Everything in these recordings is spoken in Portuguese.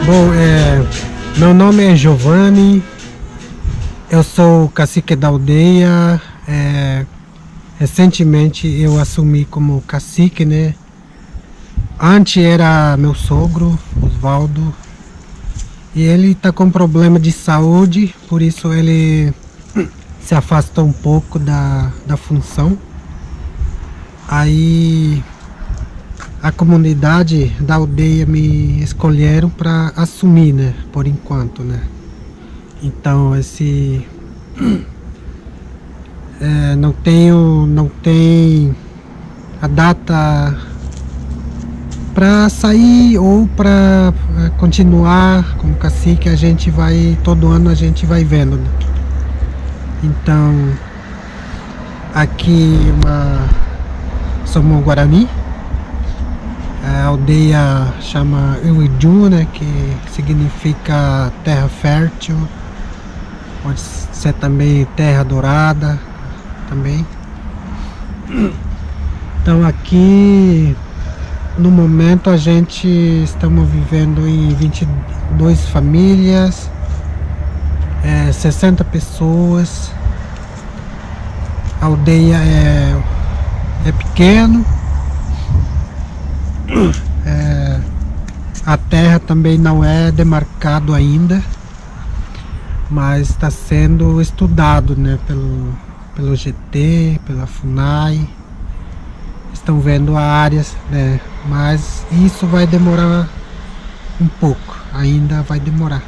Bom, meu nome é Giovanni, eu sou o cacique da aldeia. Recentemente eu assumi como cacique, né? Antes era meu sogro, Osvaldo, e ele está com problema de saúde, por isso ele se afastou um pouco da função. Aí a comunidade da aldeia me escolheram para assumir, né? Por enquanto, né? Então não tem a data para sair ou para continuar como cacique. Todo ano a gente vai vendo, né? Então aqui somos Guarani. A aldeia chama Uiju, né, que significa terra fértil, pode ser também terra dourada também. Então aqui no momento estamos vivendo em 22 famílias, 60 pessoas. A aldeia é pequeno. A terra também não é demarcado ainda, mas está sendo estudado, né, pelo GT, pela FUNAI. Estão vendo áreas, né, mas isso vai demorar um pouco, ainda vai demorar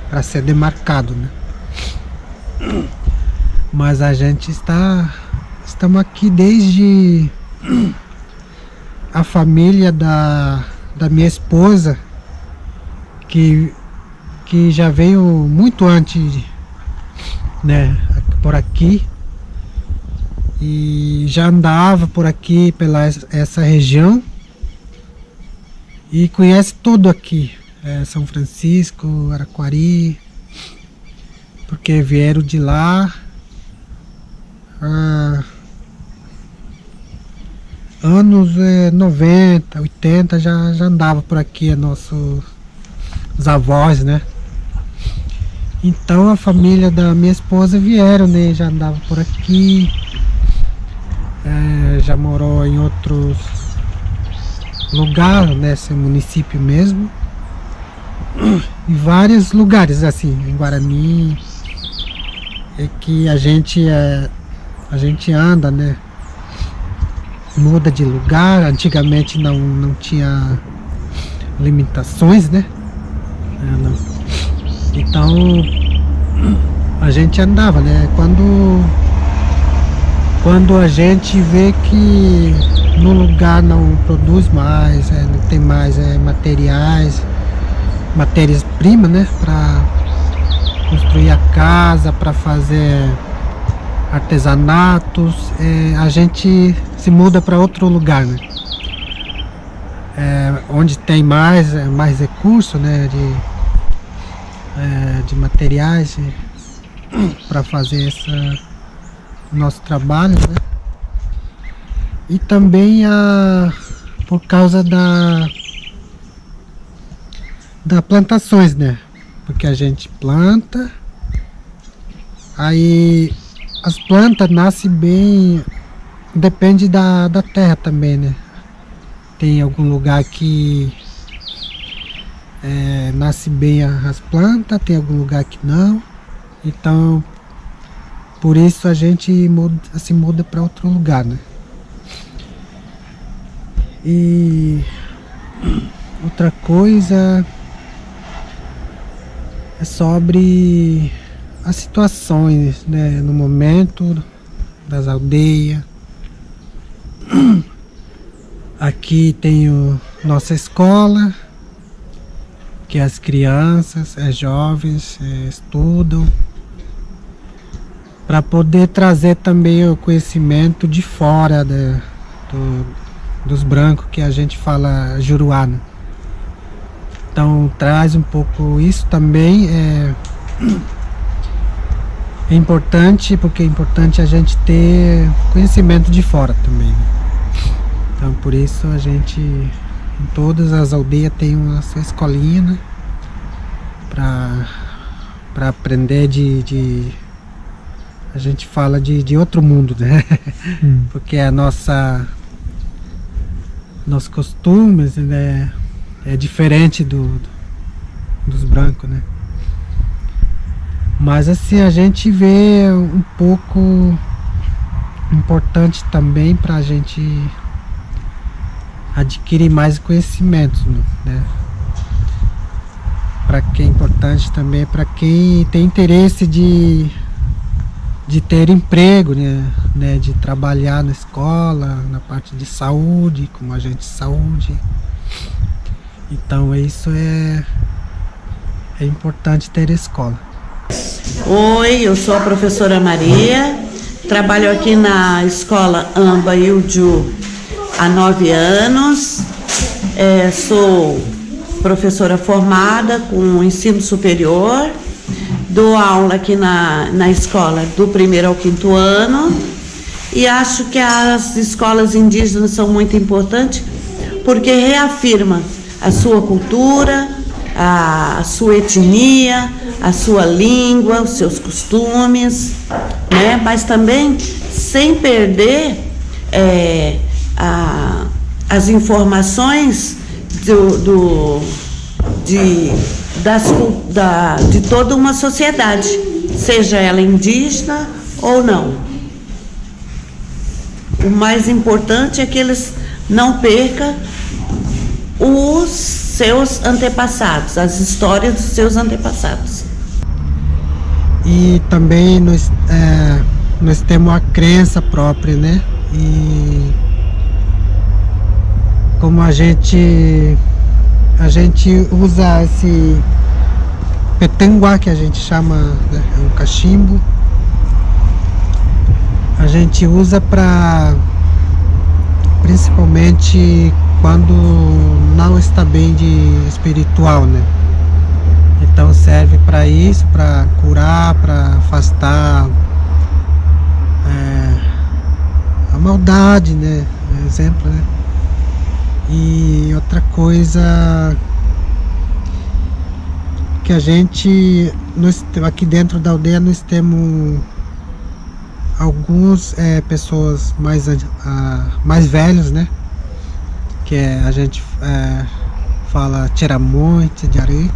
para ser demarcado, né? Mas estamos aqui desde a família da minha esposa, que já veio muito antes, né, por aqui, e já andava por aqui pela essa região e conhece tudo aqui, São Francisco, Araquari, porque vieram de lá anos 90, 80, já andava por aqui nossos avós, né? Então a família da minha esposa vieram, né? Já andava por aqui, já morou em outros lugares, nesse município mesmo, em vários lugares assim, em Guarani, que a gente anda, né? Muda de lugar. Antigamente não tinha limitações, né? Então a gente andava, né? Quando a gente vê que no lugar não produz mais, não tem mais matérias-primas, né? Para construir a casa, para fazer artesanatos, a gente se muda para outro lugar, né? Onde tem mais recurso, né? De materiais para fazer nosso trabalho, né? E também por causa da plantações, né? Porque a gente planta, aí as plantas nascem bem, depende da terra também, né? Tem algum lugar que nasce bem as plantas, tem algum lugar que não. Então, por isso a gente se muda para outro lugar, né? E outra coisa é sobre as situações, né, no momento das aldeias. Aqui tem nossa escola, que as crianças, jovens estudam, para poder trazer também o conhecimento de fora dos brancos, que a gente fala juruá, né? Então traz um pouco isso também. É importante, porque é importante a gente ter conhecimento de fora também, né? Então por isso a gente, em todas as aldeias tem uma sua escolinha, né? para aprender a gente fala de outro mundo, né? Porque a nossos costumes, né, é diferente dos brancos, né? Mas assim a gente vê um pouco importante também para a gente adquirir mais conhecimentos, né? Para quem é importante também, para quem tem interesse de ter emprego, né? De trabalhar na escola, na parte de saúde, como agente de saúde. Então isso é importante ter escola. Oi, eu sou a professora Maria, trabalho aqui na escola Amba Ilju há 9 anos, sou professora formada com ensino superior, dou aula aqui na escola do 1º ao 5º ano e acho que as escolas indígenas são muito importantes porque reafirma a sua cultura, a sua etnia, a sua língua, os seus costumes, né? Mas também sem perder as informações de toda uma sociedade, seja ela indígena ou não. O mais importante é que eles não percam os seus antepassados, as histórias dos seus antepassados. E também nós temos a crença própria, né? E como a gente usa esse petanguá, que a gente chama, né? É um cachimbo. A gente usa para, principalmente quando não está bem de espiritual, né? Então serve para isso, para curar, para afastar a maldade, né? Exemplo, né? E outra coisa que a gente, aqui dentro da aldeia, nós temos algumas pessoas mais velhos, né? Que a gente fala Tiramonte, Diari,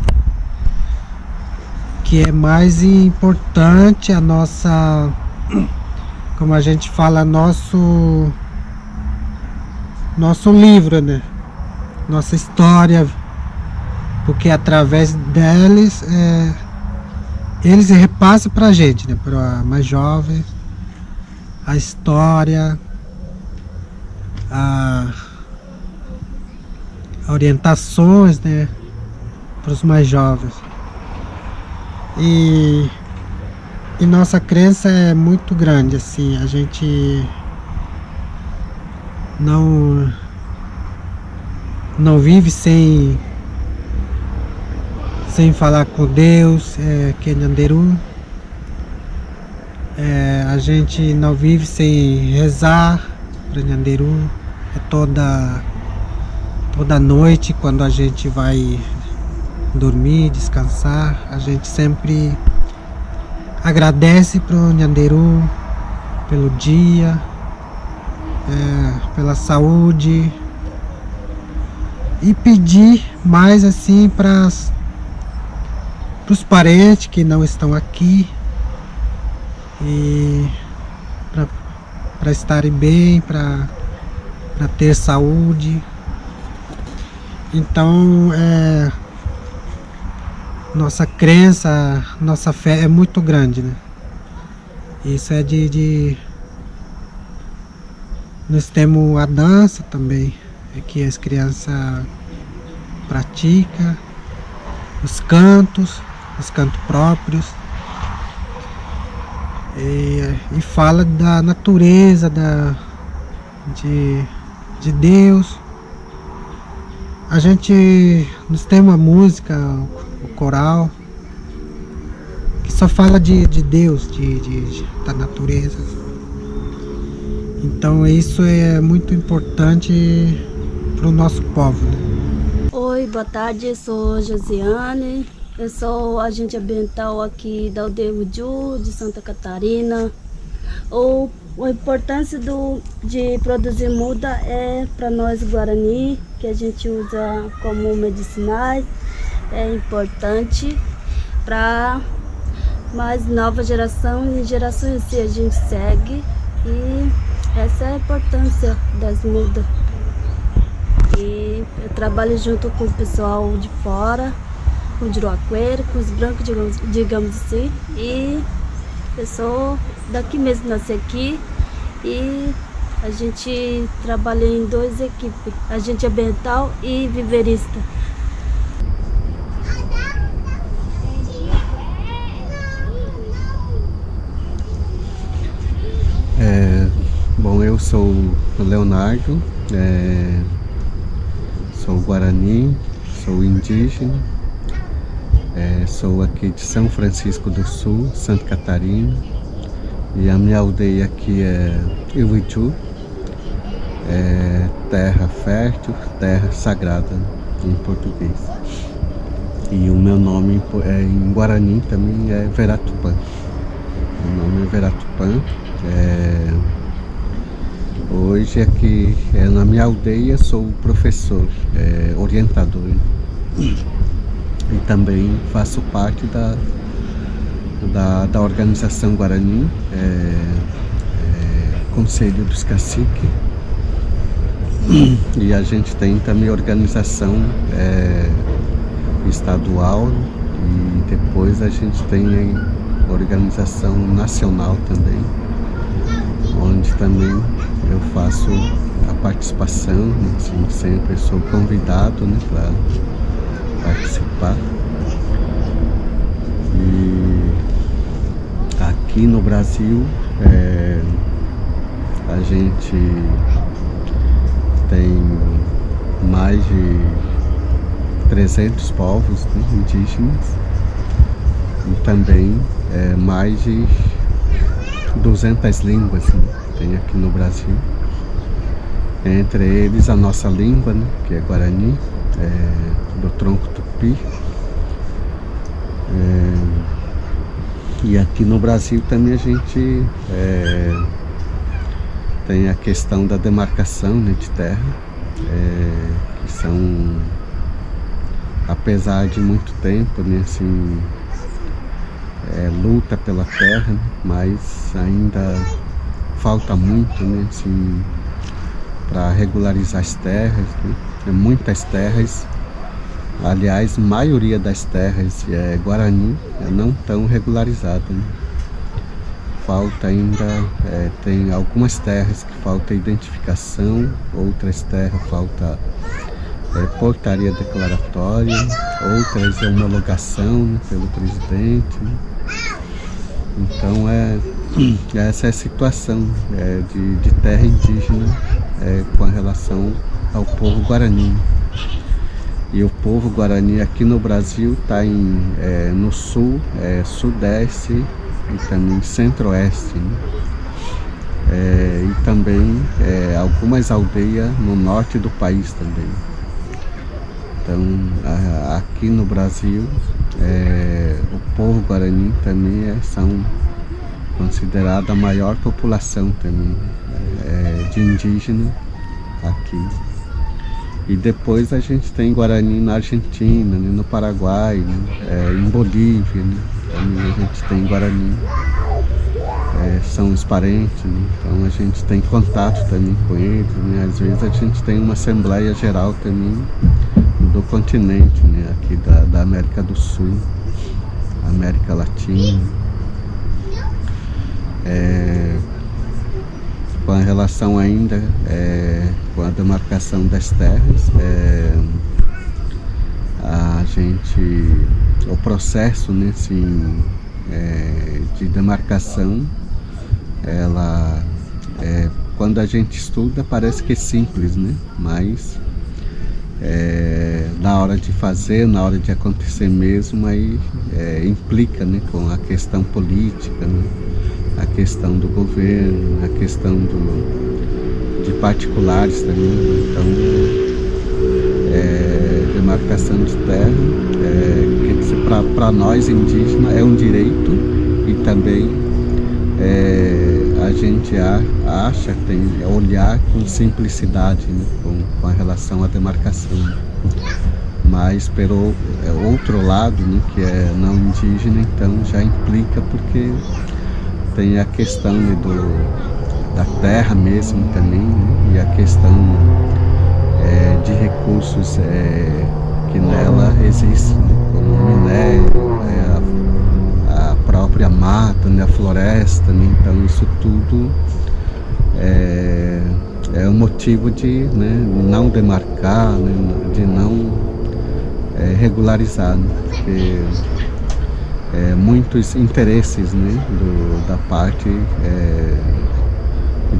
que é mais importante a nossa, como a gente fala, nosso livro, né? Nossa história, porque através deles eles repassam pra gente, né? Para mais jovens, a história, orientações, né? Para os mais jovens. E nossa crença é muito grande, assim, a gente não vive sem falar com Deus, que é Nyanderu. A gente não vive sem rezar para Nyanderu. É toda noite, quando a gente vai dormir, descansar, a gente sempre agradece para o Nyanderu pelo dia, pela saúde, e pedir mais assim para os parentes que não estão aqui, e para estarem bem, para ter saúde. Então nossa crença, nossa fé é muito grande, né? Isso é nós temos a dança também, que as crianças praticam, os cantos próprios, e fala da natureza, de Deus. Nós temos uma música, o coral, que só fala de Deus, da natureza. Então isso é muito importante para o nosso povo, né? Oi, boa tarde, sou Josiane, Eu sou agente ambiental aqui da aldeia Uju, de Santa Catarina. A importância de produzir muda é para nós Guarani, que a gente usa como medicinais. É importante para mais nova geração e gerações assim a gente segue. E essa é a importância das mudas. E eu trabalho junto com o pessoal de fora, com o Juruaqueiro, com os brancos, digamos assim. E eu sou daqui mesmo, nasci aqui. E a gente trabalha em 2 equipes, agente ambiental e viverista. Bom, eu sou o Leonardo, sou guarani, sou indígena, sou aqui de São Francisco do Sul, Santa Catarina, e a minha aldeia aqui é Iuitu, terra fértil, terra sagrada em português. E o meu nome em Guarani também é Veratupã. Meu nome é Veratupã. Hoje aqui na minha aldeia sou professor, orientador, e também faço parte da organização Guarani, Conselho dos Caciques, e a gente tem também organização estadual, e depois a gente tem a organização nacional também, onde também eu faço a participação, assim, sempre sou convidado, né, para participar. E aqui no Brasil a gente tem mais de 300 povos, né, indígenas, e também mais de 200 línguas, né, tem aqui no Brasil. Entre eles a nossa língua, né, que é Guarani, do tronco Tupi. E aqui no Brasil também a gente tem a questão da demarcação, né, de terra, que são, apesar de muito tempo, né, assim, luta pela terra, né, mas ainda falta muito, né, assim, para regularizar as terras, né? Muitas terras, aliás, a maioria das terras Guarani não estão regularizadas, né? Falta ainda, tem algumas terras que falta identificação, outras terras falta portaria declaratória, outras homologação, né, pelo presidente, né? Então essa é a situação de terra indígena com relação ao povo Guarani. E o povo Guarani aqui no Brasil está no sul, sudeste e também centro-oeste, né? E também algumas aldeias no norte do país também. Então aqui no Brasil o povo Guarani também são considerada a maior população também de indígena aqui. E depois a gente tem Guarani na Argentina, né, no Paraguai, né, em Bolívia, né, também a gente tem Guarani, são os parentes, né, então a gente tem contato também com eles, né, às vezes a gente tem uma assembleia geral também do continente, né, aqui da América do Sul, América Latina. Com a relação ainda com a demarcação das terras, o processo, né, assim, de demarcação, ela quando a gente estuda parece que é simples, né, mas na hora de fazer, na hora de acontecer mesmo, aí implica, né, com a questão política, né, a questão do governo, a questão de particulares também. Então, demarcação de terra quer para nós indígenas é um direito e também a gente acha, tem olhar com simplicidade, né, com a relação à demarcação. Mas pelo outro lado, né, que é não indígena, então já implica porque tem a questão, né, da terra mesmo também, né, e a questão de recursos que nela existem, né, como o minério, a própria mata, né, a floresta, né, então isso tudo é um motivo de, né, não demarcar, né, de não regularizar, né, porque muitos interesses, né, da parte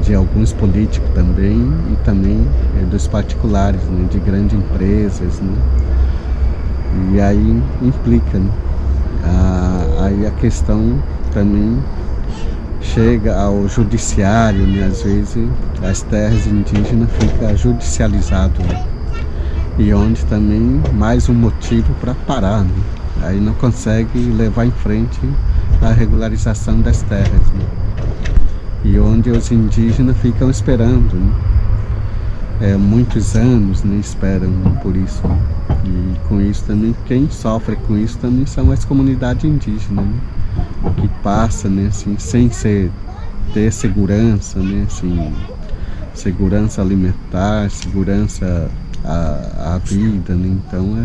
de alguns políticos também e também dos particulares, né, de grandes empresas, né, e aí implica, né, aí a questão também chega ao judiciário, né, às vezes as terras indígenas ficam judicializadas, né, e onde também mais um motivo para parar, né, aí não consegue levar em frente a regularização das terras, né, e onde os indígenas ficam esperando, né, muitos anos, né, esperam por isso, né, e com isso também quem sofre com isso também são as comunidades indígenas, né, que passa, né, assim, sem ter segurança, né, assim, segurança alimentar, segurança à vida, né, então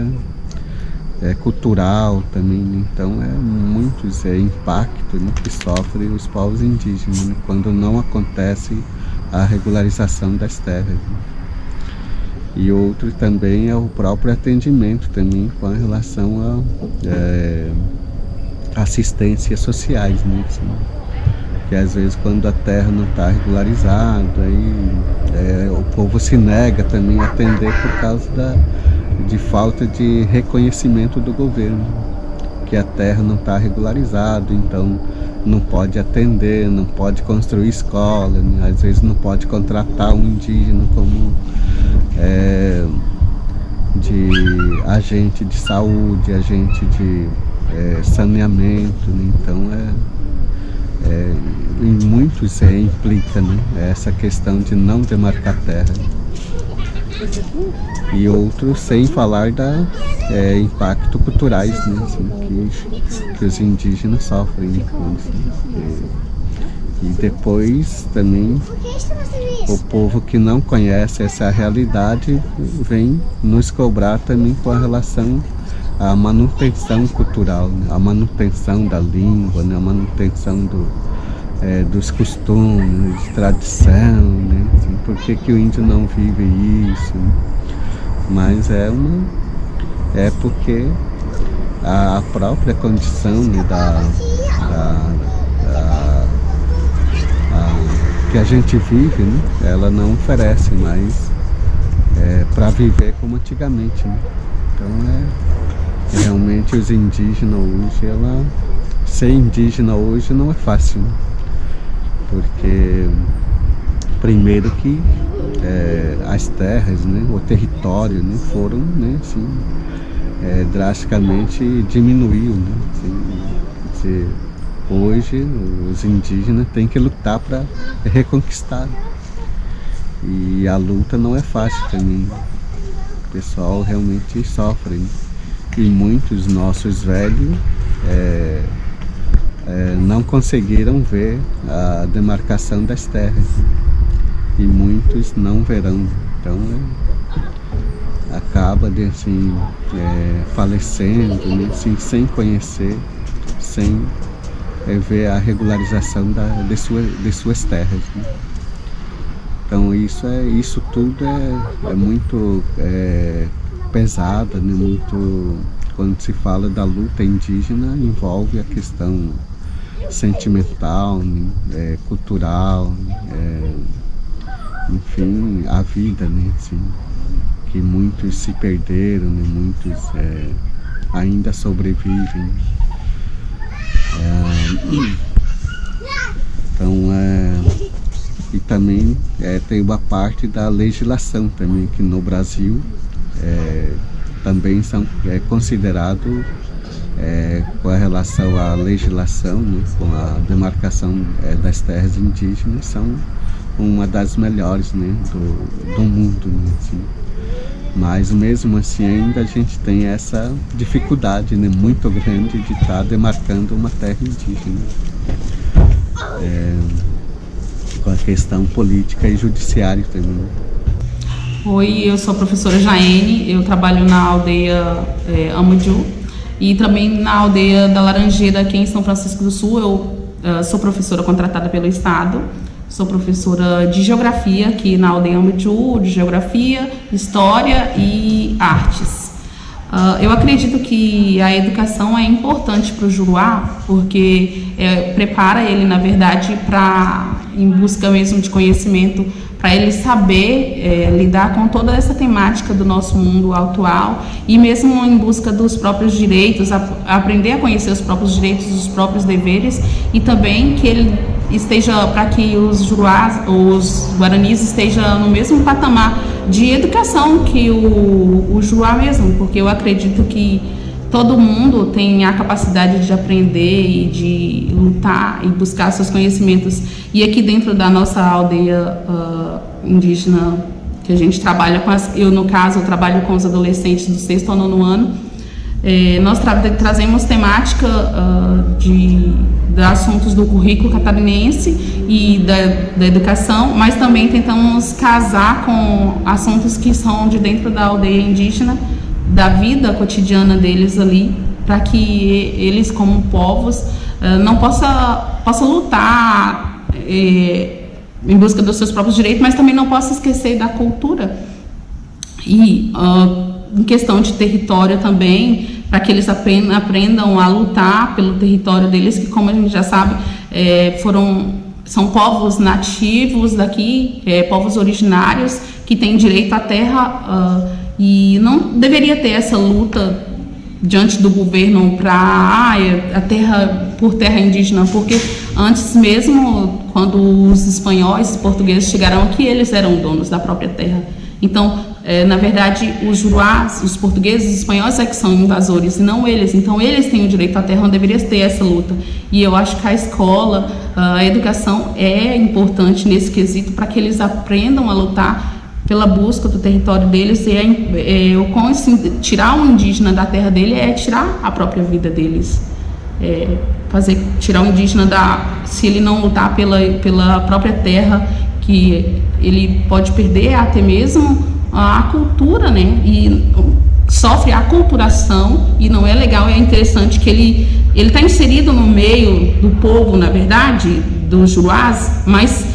é cultural também, né, então muitos impactos, né, que sofrem os povos indígenas, né, quando não acontece a regularização das terras, né. E outro também é o próprio atendimento também com relação a assistências sociais, né, assim, que às vezes quando a terra não está regularizada, aí o povo se nega também a atender por causa de falta de reconhecimento do governo, que a terra não está regularizada, então não pode atender, não pode construir escola, né, às vezes não pode contratar um indígena como de agente de saúde, agente de saneamento, né, então em muitos implica, né, essa questão de não demarcar terra. E outros sem falar da impactos culturais, né, assim, que os indígenas sofrem, né, com isso, né, e depois também o povo que não conhece essa realidade vem nos cobrar também com a relação à manutenção cultural, né, a manutenção da língua, né, a manutenção dos costumes, de tradição, né, assim, por que o índio não vive isso, né? Mas é porque a própria condição, né, que a gente vive, né, ela não oferece mais para viver como antigamente, né? Então realmente os indígenas hoje, ser indígena hoje não é fácil, né? Porque primeiro que as terras, né, o território, né, foram, né, assim, drasticamente diminuiu, né, assim, hoje os indígenas têm que lutar para reconquistar, e a luta não é fácil também, o pessoal realmente sofre, né? E muitos nossos velhos não conseguiram ver a demarcação das terras, e muitos não verão, então acaba assim, falecendo, né, assim, sem conhecer, sem ver a regularização de suas terras, né? Então isso tudo é muito pesado, né? Muito, quando se fala da luta indígena, envolve a questão sentimental, né, cultural, enfim, a vida, né, assim, que muitos se perderam, né, muitos ainda sobrevivem. Então, e também tem uma parte da legislação também, que no Brasil também são considerados com a relação à legislação, né, com a demarcação das terras indígenas, são uma das melhores, né, do mundo, né, assim. Mas mesmo assim ainda a gente tem essa dificuldade, né, muito grande de estar demarcando uma terra indígena, com a questão política e judiciária também. Oi, eu sou a professora Jaene, eu trabalho na aldeia Amuju e também na aldeia da Laranjeira, aqui em São Francisco do Sul. Eu sou professora contratada pelo Estado, sou professora de Geografia aqui na aldeia Amuju, de Geografia, História e Artes. Eu acredito que a educação é importante para o Juruá, porque prepara ele, na verdade, em busca mesmo de conhecimento, para ele saber lidar com toda essa temática do nosso mundo atual e mesmo em busca dos próprios direitos, aprender a conhecer os próprios direitos, os próprios deveres, e também que ele esteja, para que os juruás, os guaranis estejam no mesmo patamar de educação que o juruá mesmo, porque eu acredito que todo mundo tem a capacidade de aprender e de lutar e buscar seus conhecimentos. E aqui dentro da nossa aldeia indígena, que a gente trabalha com eu no caso eu trabalho com os adolescentes do 6º ao 9º ano, nós trazemos temática de assuntos do currículo catarinense e da educação, mas também tentamos casar com assuntos que são de dentro da aldeia indígena, da vida cotidiana deles ali, para que eles, como povos, não possam lutar em busca dos seus próprios direitos, mas também não possam esquecer da cultura. E em questão de território também, para que eles aprendam a lutar pelo território deles, que, como a gente já sabe, são povos nativos daqui, povos originários que têm direito à terra, e não deveria ter essa luta diante do governo para a terra por terra indígena, porque antes mesmo, quando os espanhóis, os portugueses chegaram aqui, eles eram donos da própria terra. Então, na verdade, os juruás, os portugueses, os espanhóis é que são invasores, e não eles. Então, eles têm o direito à terra, não deveria ter essa luta. E eu acho que a escola, a educação é importante nesse quesito, para que eles aprendam a lutar pela busca do território deles. Tirar o indígena da terra dele é tirar a própria vida deles. Tirar o indígena se ele não lutar pela própria terra, que ele pode perder até mesmo a cultura, né? E sofre a aculturação, e não é legal. É interessante que ele está inserido no meio do povo, na verdade, dos juruás, mas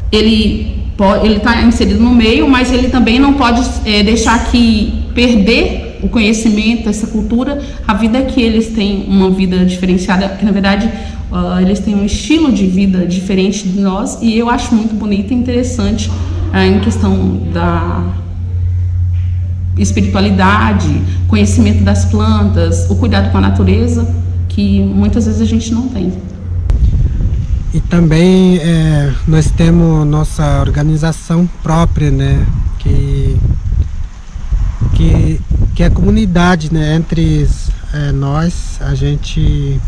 ele está inserido no meio, mas ele também não pode deixar que perder o conhecimento, essa cultura, a vida que eles têm, uma vida diferenciada, que na verdade eles têm um estilo de vida diferente de nós, e eu acho muito bonito e interessante em questão da espiritualidade, conhecimento das plantas, o cuidado com a natureza, que muitas vezes a gente não tem. E também nós temos nossa organização própria, né? Que é a comunidade, né? Entre nós, a gente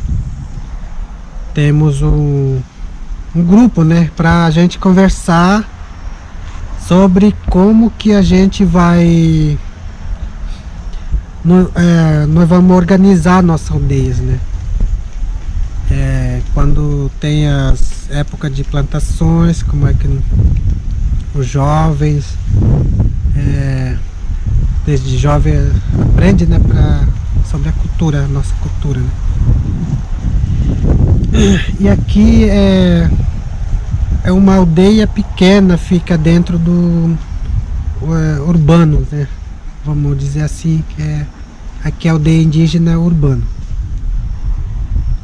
temos um grupo, né? Para a gente conversar sobre como que a gente vai... nós vamos organizar nossas aldeias, né? Quando tem as épocas de plantações, como é que os jovens, desde jovem, aprende, né, sobre a cultura, a nossa cultura, né? E aqui é uma aldeia pequena, fica dentro do urbano, né? Vamos dizer assim, que aqui é a aldeia indígena urbana.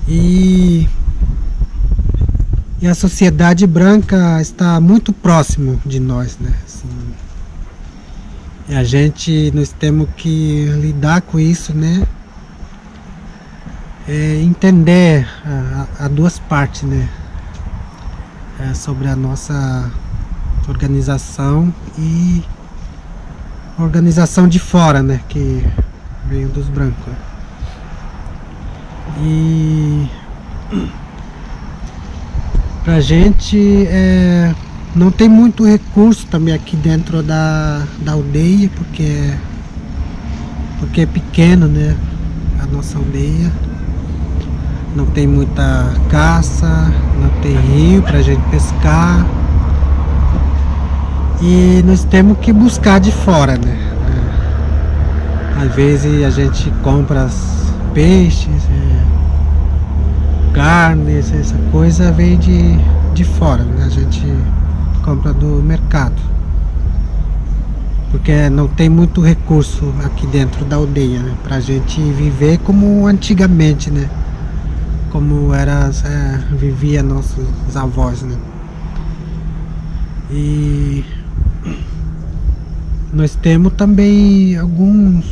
E a sociedade branca está muito próximo de nós, né? Assim, e nós temos que lidar com isso, né? Entender a duas partes, né? Sobre a nossa organização e a organização de fora, né? Que veio dos brancos. E pra gente não tem muito recurso também aqui dentro da aldeia, porque é pequeno, né? A nossa aldeia não tem muita caça, não tem rio pra gente pescar, e nós temos que buscar de fora, né? Às vezes a gente compra peixes, carne, essa coisa vem de fora, né? A gente compra do mercado, porque não tem muito recurso aqui dentro da aldeia, né? Pra gente viver como antigamente, né? Como vivia nossos avós, né? E nós temos também alguns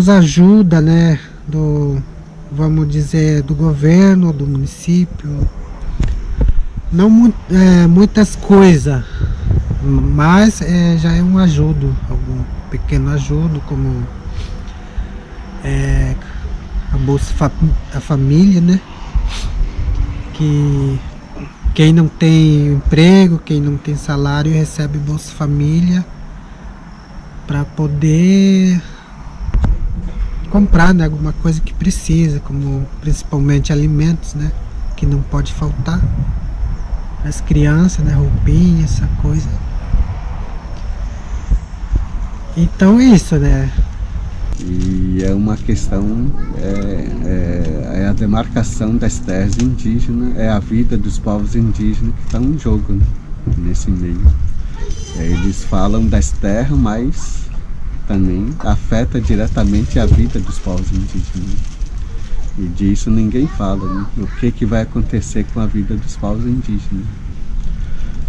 ajuda, né? Vamos dizer, do governo, do município. Não muitas coisas, mas já é um ajudo, algum pequeno ajudo, como a Bolsa Família, né? Que quem não tem emprego, quem não tem salário, recebe Bolsa Família para poder comprar, né, alguma coisa que precisa, como principalmente alimentos, né? Que não pode faltar. As crianças, né? Roupinha, essa coisa. Então é isso, né? E é uma questão, é a demarcação das terras indígenas, é a vida dos povos indígenas que está em jogo, né, nesse meio. Eles falam das terras, mas também afeta diretamente a vida dos povos indígenas. E disso ninguém fala, né? O que vai acontecer com a vida dos povos indígenas.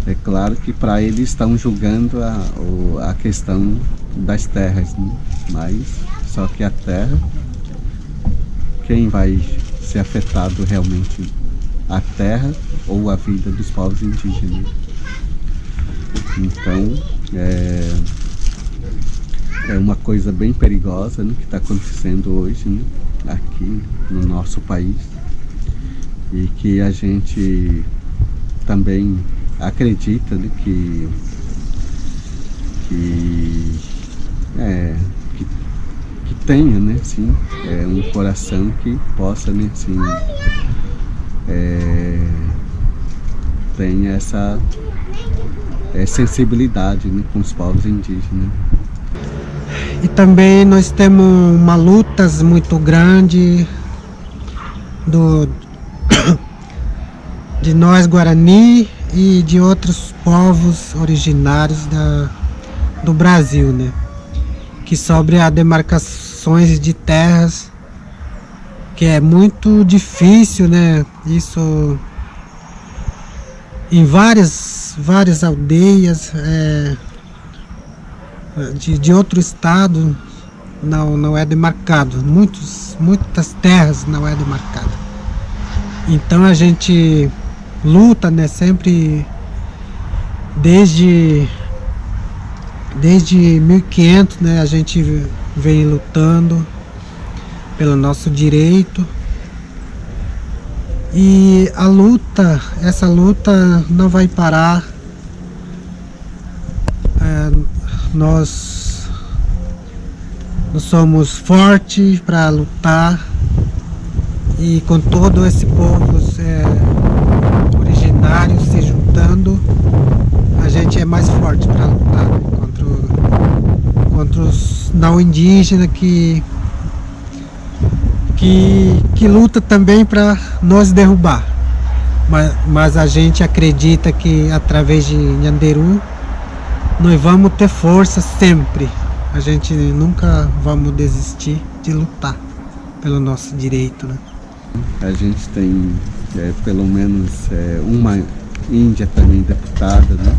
É claro que para eles estão julgando a questão das terras, né? Mas só que a terra, quem vai ser afetado realmente? A terra ou a vida dos povos indígenas? Então, é uma coisa bem perigosa, né, que está acontecendo hoje, né, aqui no nosso país, e que a gente também acredita, né, que tenha, né, sim, um coração que possa, né, sim, tenha essa sensibilidade, né, com os povos indígenas. E também nós temos uma luta muito grande de nós Guarani e de outros povos originários do Brasil, né? Que sobre as demarcações de terras, que é muito difícil, né? Isso em várias aldeias de outro estado não é demarcado, muitas terras não é demarcada. Então a gente luta, né, sempre desde 1500, né, a gente vem lutando pelo nosso direito, e essa luta não vai parar. Nós somos fortes para lutar, e com todo esse povo originário se juntando, a gente é mais forte para lutar, né, contra os não indígenas que luta também para nos derrubar. Mas a gente acredita que através de Nhanderu nós vamos ter força sempre. A gente nunca vamos desistir de lutar pelo nosso direito, né? A gente tem pelo menos uma índia também deputada, né?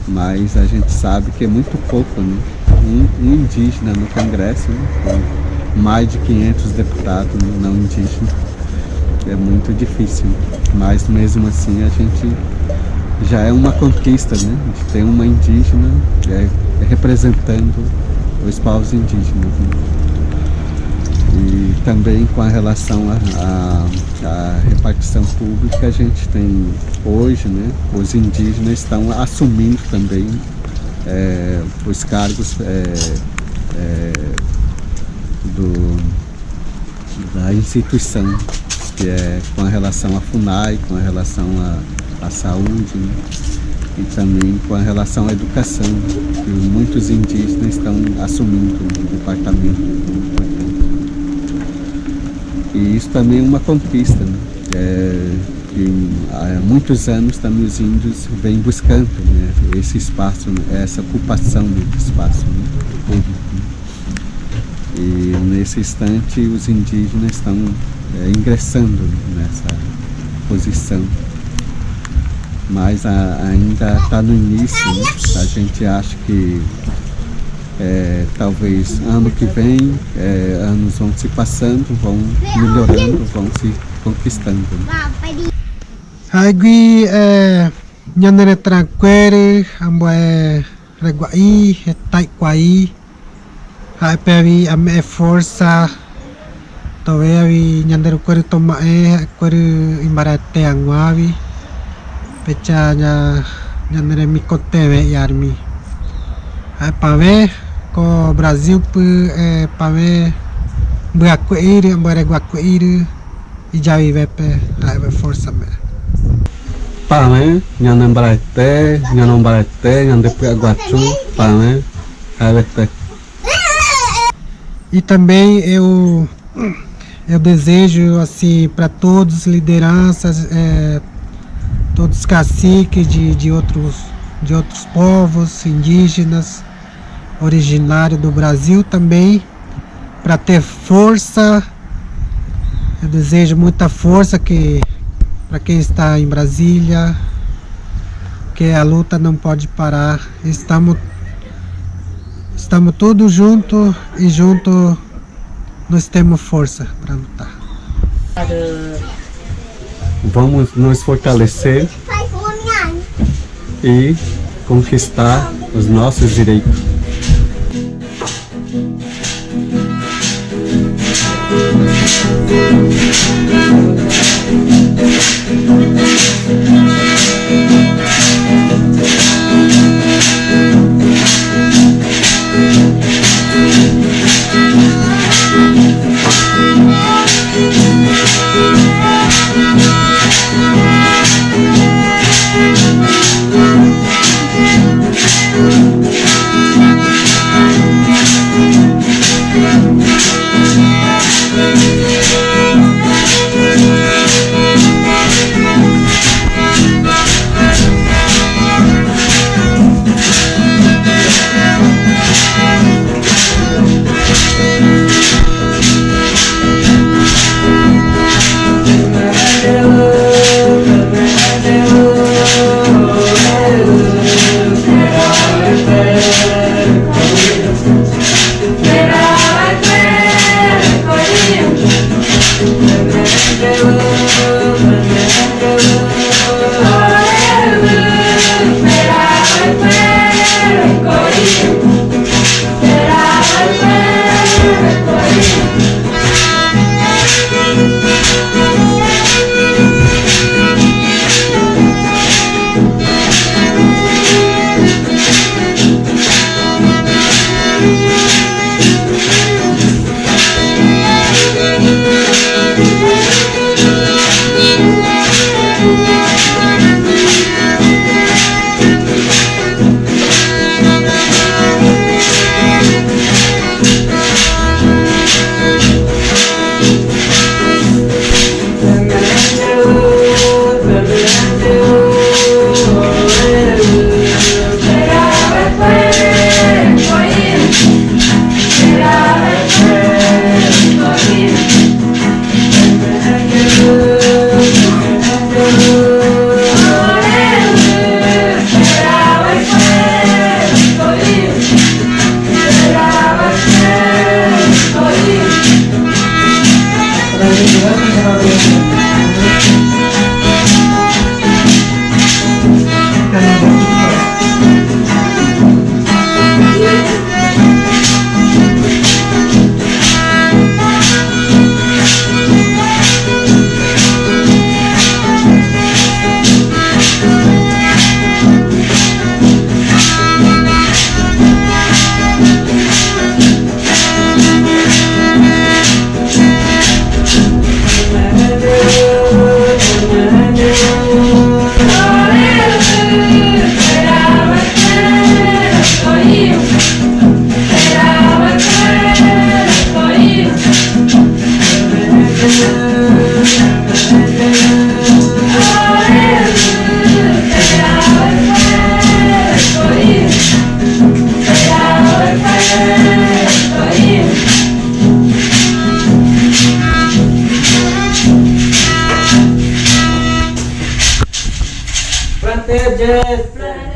Mas a gente sabe que é muito pouco, né? Um indígena no Congresso, né? Com mais de 500 deputados não indígenas. É muito difícil, mas mesmo assim a gente já é uma conquista, né? De ter uma indígena representando os povos indígenas, né? E também com a relação à repartição pública, a gente tem hoje, né, os indígenas estão assumindo também os cargos da instituição, que é com a relação à FUNAI, com a relação à saúde, né, e também com a relação à educação, que muitos indígenas estão assumindo o departamento importante. E isso também é uma conquista, né? Que há muitos anos também os índios vêm buscando, né, esse espaço, essa ocupação desse espaço, né, público. E nesse instante os indígenas estão ingressando nessa posição. Mas ainda está no início, né? A gente acha que talvez ano que vem, anos vão se passando, vão melhorando, vão se conquistando. Agui nyanere tranquere, ambo reguai, taiguai, a pevi a me força, tovevi nyanere quere tomae, quere imbarate anguavi, pechanya nyanere mikoteve yarmi. A pave ko Brasil pave buaqueire, ambo reguaqueire, e já vive a força me. Pame, nyanembarate, nyandepuaguachu, pame, avete. E também eu desejo assim para todos as lideranças, todos os caciques de outros povos indígenas originários do Brasil também, para ter força. Eu desejo muita força para quem está em Brasília, que a luta não pode parar. Estamos todos juntos e juntos nós temos força para lutar. Vamos nos fortalecer e conquistar os nossos direitos. proteges.